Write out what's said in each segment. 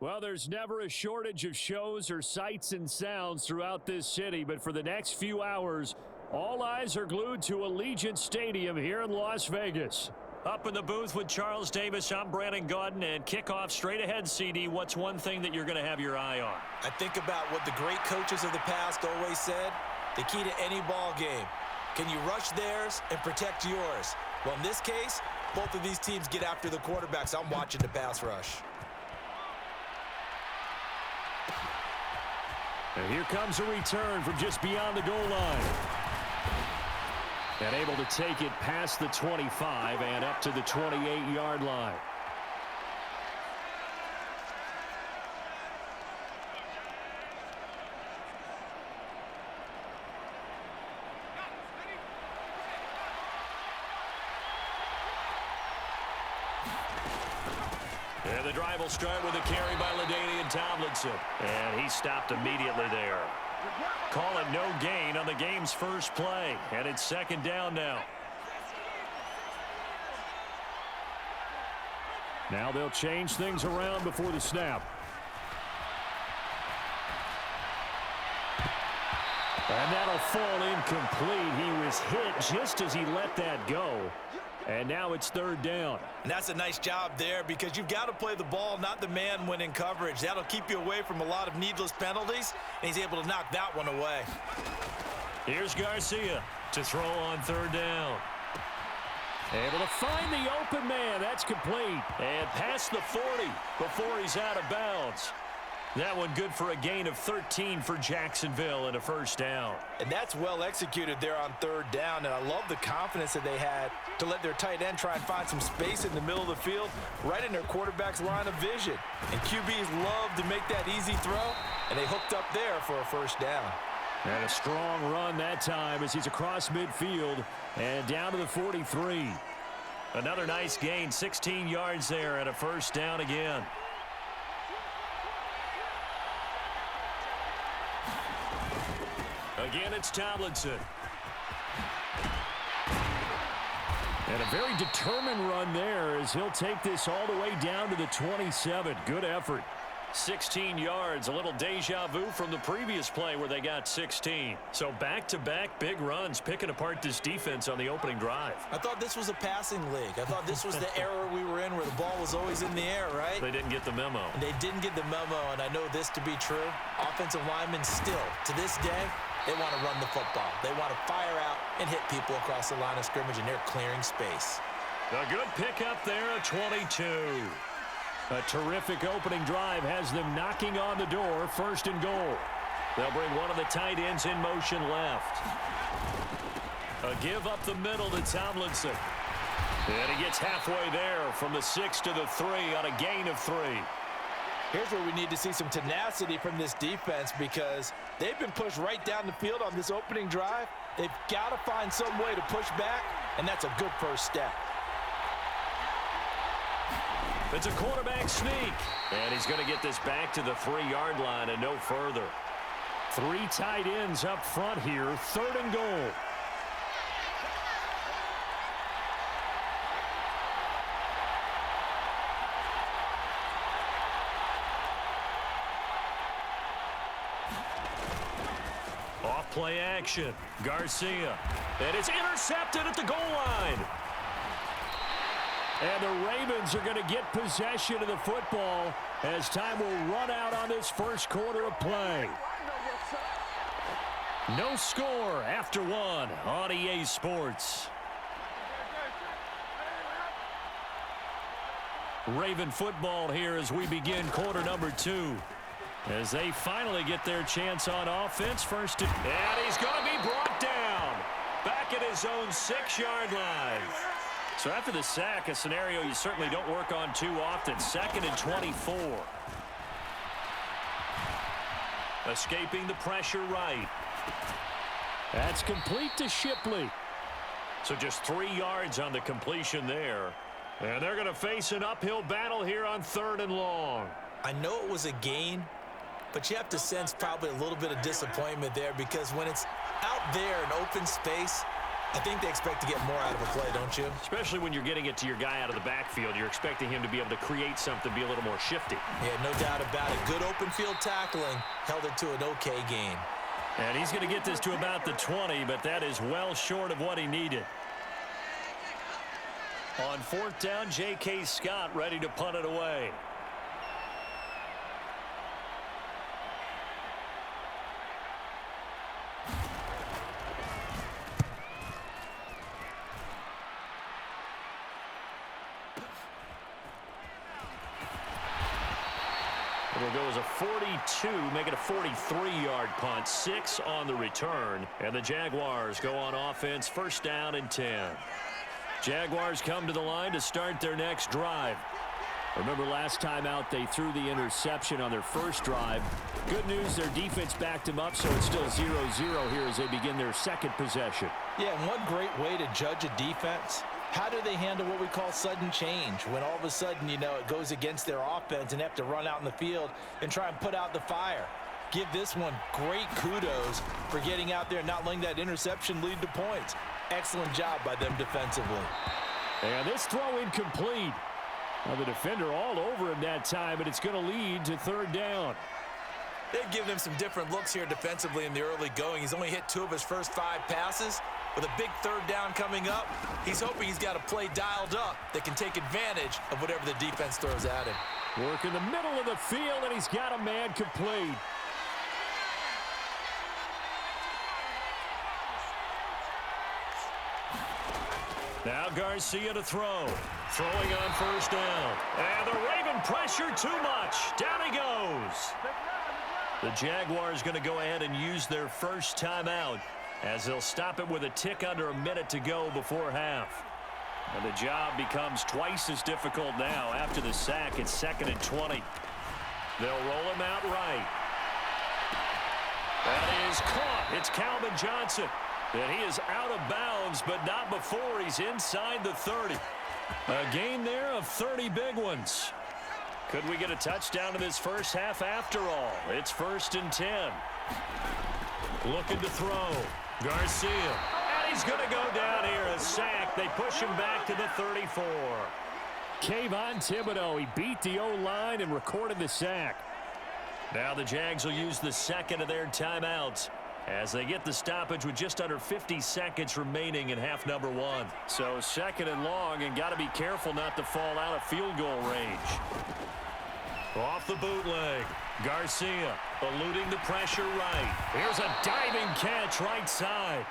Well, there's never a shortage of shows or sights and sounds throughout this city, but for the next few hours, all eyes are glued to Allegiant Stadium here in Las Vegas. Up in the booth with Charles Davis, I'm Brandon Gaudin, and kickoff straight ahead, CD. What's one thing that you're going to have your eye on? I think about what the great coaches of the past always said. The key to any ball game. Can you rush theirs and protect yours? Well, in this case, both of these teams get after the quarterbacks. I'm watching the pass rush. And here comes a return from just beyond the goal line. And able to take it past the 25 and up to the 28-yard line. And the drive will start with a carry by LaDainian Tomlinson. And he stopped immediately there. Call it no gain on the game's first play. And it's second down now. Now they'll change things around before the snap. And that'll fall incomplete. He was hit just as he let that go. And now it's third down. And that's a nice job there because you've got to play the ball, not the man when in coverage. That'll keep you away from a lot of needless penalties, and he's able to knock that one away. Here's Garcia to throw on third down. Able to find the open man. That's complete. And past the 40 before he's out of bounds. That one good for a gain of 13 for Jacksonville and a first down. And that's well executed there on third down. And I love the confidence that they had to let their tight end try and find some space in the middle of the field, right in their quarterback's line of vision. And QBs love to make that easy throw, and they hooked up there for a first down. And a strong run that time as he's across midfield and down to the 43. Another nice gain, 16 yards there and a first down again. Again, it's Tomlinson. And a very determined run there as he'll take this all the way down to the 27. Good effort. 16 yards, a little deja vu from the previous play where they got 16. So back-to-back big runs, picking apart this defense on the opening drive. I thought this was a passing league. I thought this was the era we were in where the ball was always in the air, right? They didn't get the memo. And they didn't get the memo, and I know this to be true. Offensive linemen still, to this day, they want to run the football. They want to fire out and hit people across the line of scrimmage, and they're clearing space. A good pickup there, a 22. A terrific opening drive has them knocking on the door, first and goal. They'll bring one of the tight ends in motion left. A give up the middle to Tomlinson. And he gets halfway there from the 6 to the 3 on a gain of 3. Here's where we need to see some tenacity from this defense because they've been pushed right down the field on this opening drive. They've got to find some way to push back, and that's a good first step. It's a quarterback sneak. And he's going to get this back to the 3-yard line and no further. 3 tight ends up front here, third and goal. Off play action. Garcia. And it's intercepted at the goal line. And the Ravens are going to get possession of the football as time will run out on this first quarter of play. No score after 1 on EA Sports. Raven football here as we begin quarter number 2. As they finally get their chance on offense. First and he's going to be brought down. Back at his own 6-yard line. So after the sack, a scenario you certainly don't work on too often. 2nd and 24. Escaping the pressure right. That's complete to Shipley. So just 3 yards on the completion there. And they're going to face an uphill battle here on 3rd and long. I know it was a gain, but you have to sense probably a little bit of disappointment there because when it's out there in open space, I think they expect to get more out of a play, don't you? Especially when you're getting it to your guy out of the backfield. You're expecting him to be able to create something, be a little more shifty. Yeah, no doubt about it. Good open field tackling. Held it to an okay gain. And he's going to get this to about the 20, but that is well short of what he needed. On 4th down, J.K. Scott ready to punt it away. It'll go as a 42, make it a 43-yard punt, 6 on the return. And the Jaguars go on offense, 1st down and 10. Jaguars come to the line to start their next drive. Remember last time out they threw the interception on their first drive. Good news, their defense backed them up, so it's still 0-0 here as they begin their second possession. Yeah, and one great way to judge a defense, how do they handle what we call sudden change? When all of a sudden, you know, it goes against their offense and they have to run out in the field and try and put out the fire. Give this one great kudos for getting out there and not letting that interception lead to points. Excellent job by them defensively. And this throw incomplete. Now the defender all over him that time, but it's going to lead to 3rd down. They've given him some different looks here defensively in the early going. He's only hit 2 of his first 5 passes. With a big 3rd down coming up, he's hoping he's got a play dialed up that can take advantage of whatever the defense throws at him. Work in the middle of the field, and he's got a man complete. Now Garcia to throw. Throwing on 1st down. And the Raven pressure too much. Down he goes. The Jaguars going to go ahead and use their first timeout as they'll stop it with a tick under a minute to go before half. And the job becomes twice as difficult now after the sack. It's 2nd and 20. They'll roll him out right. That is caught. It's Calvin Johnson. And he is out of bounds, but not before he's inside the 30. A gain there of 30 big ones. Could we get a touchdown in this first half after all? It's 1st and 10. Looking to throw. Garcia. And he's going to go down here. A sack. They push him back to the 34. Kayvon Thibodeau, he beat the O-line and recorded the sack. Now the Jags will use the second of their timeouts as they get the stoppage with just under 50 seconds remaining in half number 1. So 2nd and long, and got to be careful not to fall out of field goal range. Off the bootleg. Garcia eluding the pressure right. Here's a diving catch right side.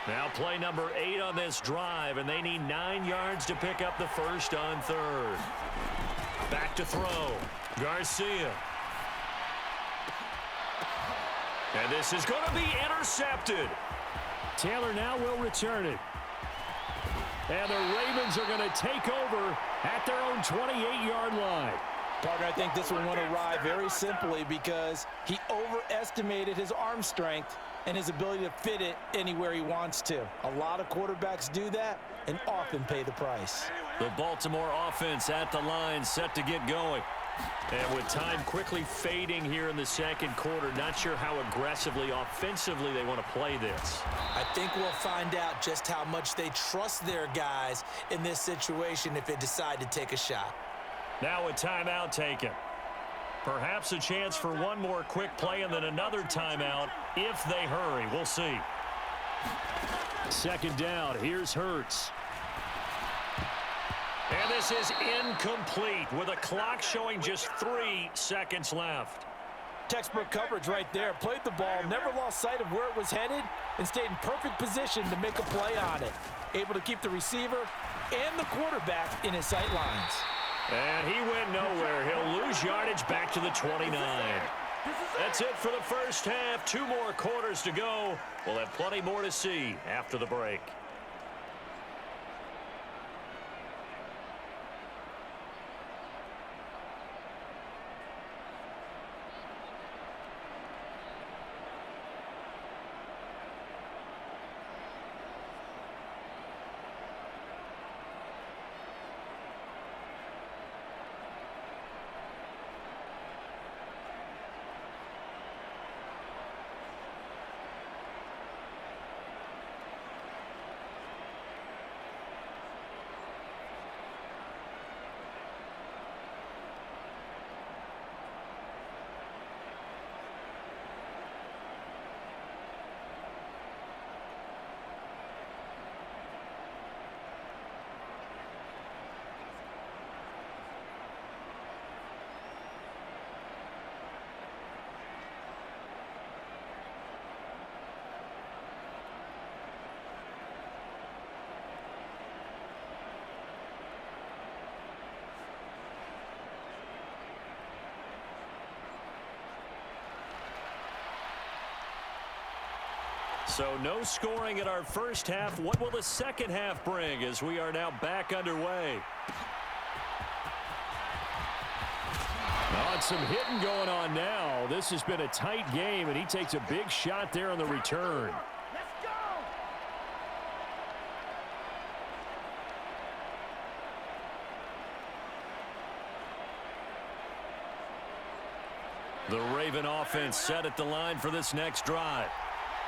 Now play number 8 on this drive, and they need 9 yards to pick up the first on 3rd. Back to throw. Garcia. And this is going to be intercepted. Taylor now will return it. And the Ravens are going to take over at their own 28-yard line. Partner, I think this one went awry very simply because he overestimated his arm strength and his ability to fit it anywhere he wants to. A lot of quarterbacks do that and often pay the price. The Baltimore offense at the line, set to get going. And with time quickly fading here in the second quarter, not sure how aggressively, offensively they want to play this. I think we'll find out just how much they trust their guys in this situation if they decide to take a shot. Now a timeout taken. Perhaps a chance for one more quick play and then another timeout if they hurry. We'll see. 2nd down. Here's Hurts. And this is incomplete with a clock showing just 3 seconds left. Textbook coverage right there. Played the ball, never lost sight of where it was headed, and stayed in perfect position to make a play on it. Able to keep the receiver and the quarterback in his sight lines. And he went nowhere. He'll lose yardage back to the 29. That's it for the first half. 2 more quarters to go. We'll have plenty more to see after the break. So no scoring in our first half. What will the second half bring as we are now back underway? Oh, some hitting going on now. This has been a tight game, and he takes a big shot there on the return. The Raven offense set at the line for this next drive.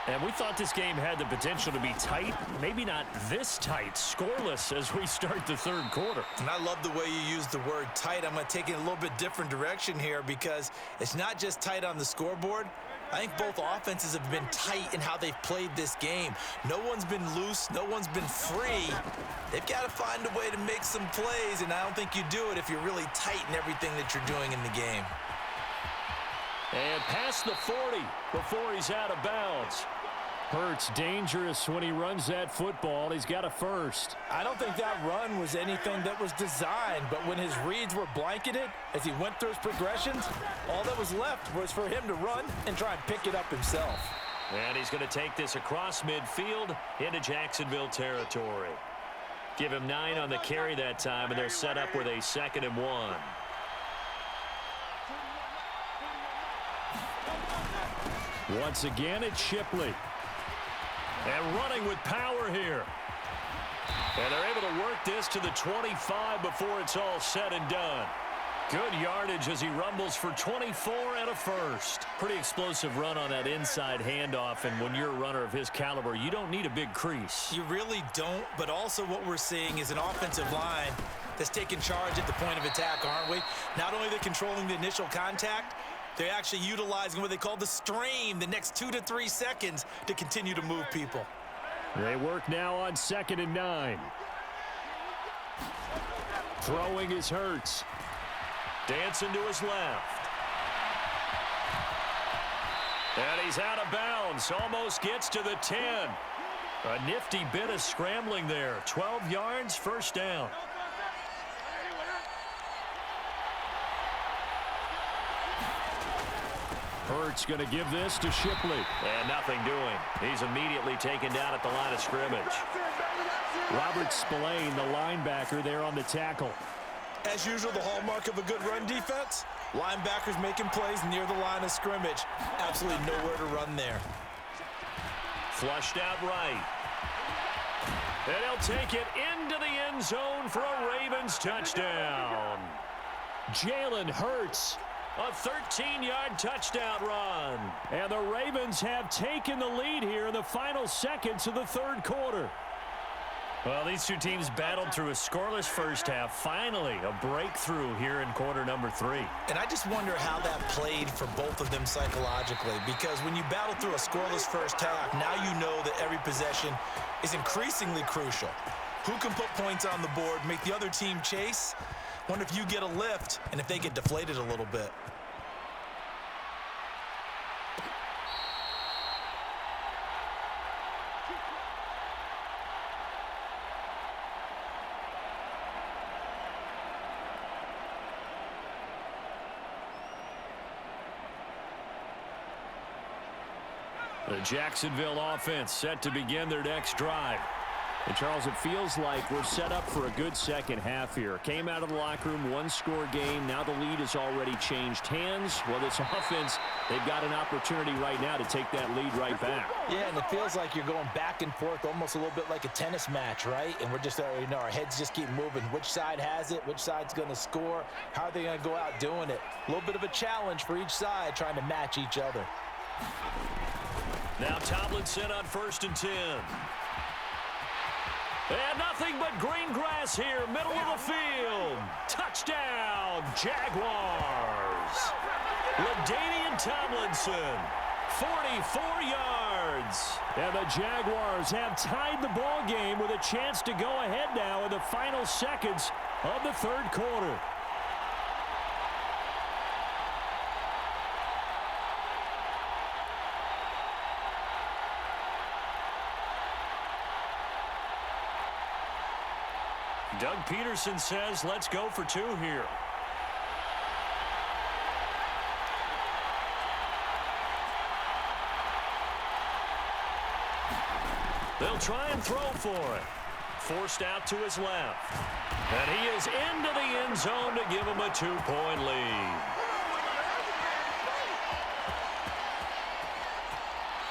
And we thought this game had the potential to be tight. Maybe not this tight, scoreless as we start the third quarter. And I love the way you use the word tight. I'm going to take it a little bit different direction here because it's not just tight on the scoreboard. I think both offenses have been tight in how they've played this game. No one's been loose. No one's been free. They've got to find a way to make some plays, and I don't think you do it if you're really tight in everything that you're doing in the game. And past the 40 before he's out of bounds. Hurts dangerous when he runs that football. He's got a first. I don't think that run was anything that was designed, but when his reads were blanketed as he went through his progressions, all that was left was for him to run and try and pick it up himself. And he's going to take this across midfield into Jacksonville territory. Give him 9 on the carry that time, and they're set up with a 2nd and 1. Once again, it's Shipley. And running with power here. And they're able to work this to the 25 before it's all said and done. Good yardage as he rumbles for 24 and a first. Pretty explosive run on that inside handoff, and when you're a runner of his caliber, you don't need a big crease. You really don't, but also what we're seeing is an offensive line that's taking charge at the point of attack, aren't we? Not only are they controlling the initial contact, they're actually utilizing what they call the stream, the next 2 to 3 seconds, to continue to move people. They work now on 2nd and 9. Throwing is Hurts. Dancing to his left. And he's out of bounds. Almost gets to the 10. A nifty bit of scrambling there. 12 yards, first down. Hurts going to give this to Shipley. And nothing doing. He's immediately taken down at the line of scrimmage. Robert Spillane, the linebacker, there on the tackle. As usual, the hallmark of a good run defense, linebackers making plays near the line of scrimmage. Absolutely nowhere to run there. Flushed out right. And he'll take it into the end zone for a Ravens touchdown. Jalen Hurts. A 13-yard touchdown run. And the Ravens have taken the lead here in the final seconds of the third quarter. Well, these two teams battled through a scoreless first half. Finally, a breakthrough here in quarter number 3. And I just wonder how that played for both of them psychologically, because when you battle through a scoreless first half, now you know that every possession is increasingly crucial. Who can put points on the board, make the other team chase? Wonder if you get a lift and if they get deflated a little bit. The Jacksonville offense set to begin their next drive. And Charles, it feels like we're set up for a good second half here. Came out of the locker room, one-score game. Now the lead has already changed hands. Well, this offense, they've got an opportunity right now to take that lead right back. Yeah, and it feels like you're going back and forth, almost a little bit like a tennis match, right? And we're just, our heads just keep moving. Which side has it? Which side's going to score? How are they going to go out doing it? A little bit of a challenge for each side, trying to match each other. Now Tomlinson on 1st and 10. And nothing but green grass here, middle of the field. Touchdown, Jaguars. LaDainian Tomlinson, 44 yards. And the Jaguars have tied the ball game with a chance to go ahead now in the final seconds of the third quarter. Doug Peterson says, let's go for 2 here. They'll try and throw for it. Forced out to his left. And he is into the end zone to give him a 2-point lead.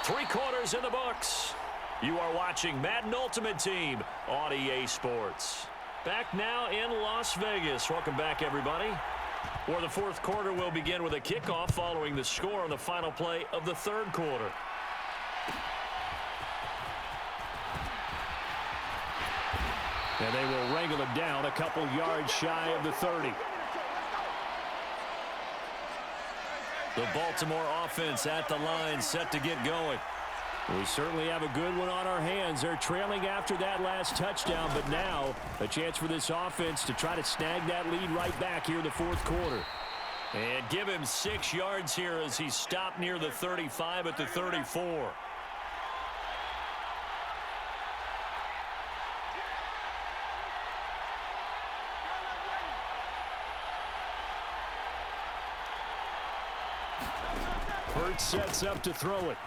3 quarters in the books. You are watching Madden Ultimate Team on EA Sports. Back now in Las Vegas. Welcome back, everybody. Where the 4th quarter will begin with a kickoff following the score on the final play of the 3rd quarter. And they will wrangle him down a couple yards shy of the 30. The Baltimore offense at the line, set to get going. We certainly have a good one on our hands. They're trailing after that last touchdown, but now a chance for this offense to try to snag that lead right back here in the 4th quarter. And give him 6 yards here as he stopped near the 35 at the 34. Hurts sets up to throw it.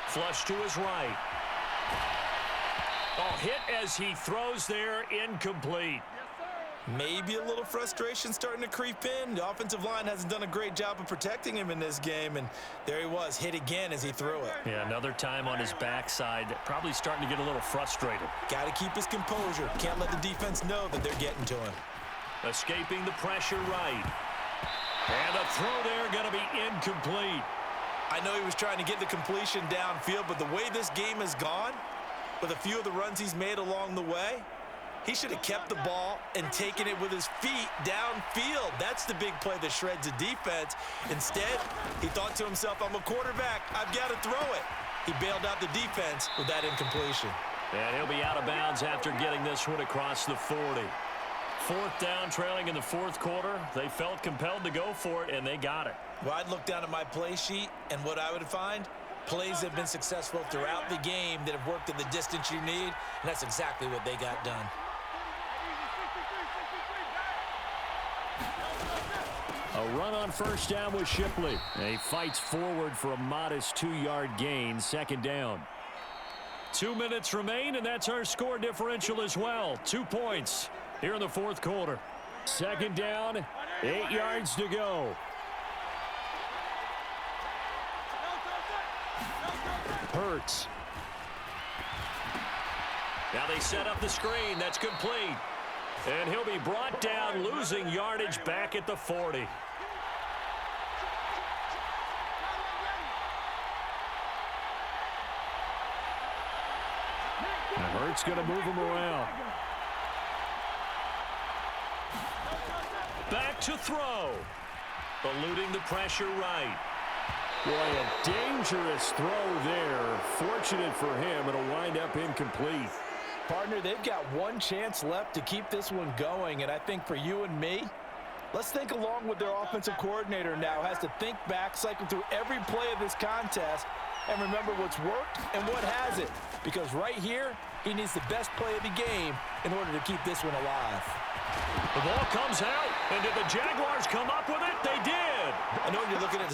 Flush to his right. Oh, hit as he throws there, incomplete. Maybe a little frustration starting to creep in. The offensive line hasn't done a great job of protecting him in this game, and there he was, hit again as he threw it. Yeah, another time on his backside, probably starting to get a little frustrated. Got to keep his composure. Can't let the defense know that they're getting to him. Escaping the pressure right. And the throw there going to be incomplete. I know he was trying to get the completion downfield, but the way this game has gone, with a few of the runs he's made along the way, he should have kept the ball and taken it with his feet downfield. That's the big play that shreds the defense. Instead, he thought to himself, I'm a quarterback. I've got to throw it. He bailed out the defense with that incompletion. And he'll be out of bounds after getting this one across the 40. 4th down, trailing in the 4th quarter. They felt compelled to go for it, and they got it. Well, I'd look down at my play sheet, and what I would find, plays that have been successful throughout the game that have worked at the distance you need, and that's exactly what they got done. A run on 1st down with Shipley. And he fights forward for a modest 2-yard gain, 2nd down. 2 minutes remain, and that's our score differential as well. 2 points here in the 4th quarter. 2nd down, 8 yards to go. Hurts. Now they set up the screen. That's complete. And he'll be brought down, losing yardage back at the 40. And Hurts going to move him around. Back to throw. Eluding the pressure right. Boy, a dangerous throw there. Fortunate for him, it'll wind up incomplete. Partner, they've got one chance left to keep this one going, and I think for you and me, let's think along with their offensive coordinator now. Has to think back, cycle through every play of this contest, and remember what's worked and what hasn't. Because right here, he needs the best play of the game in order to keep this one alive. The ball comes out, and did the Jaguars come up with it? They did. I know when you're looking at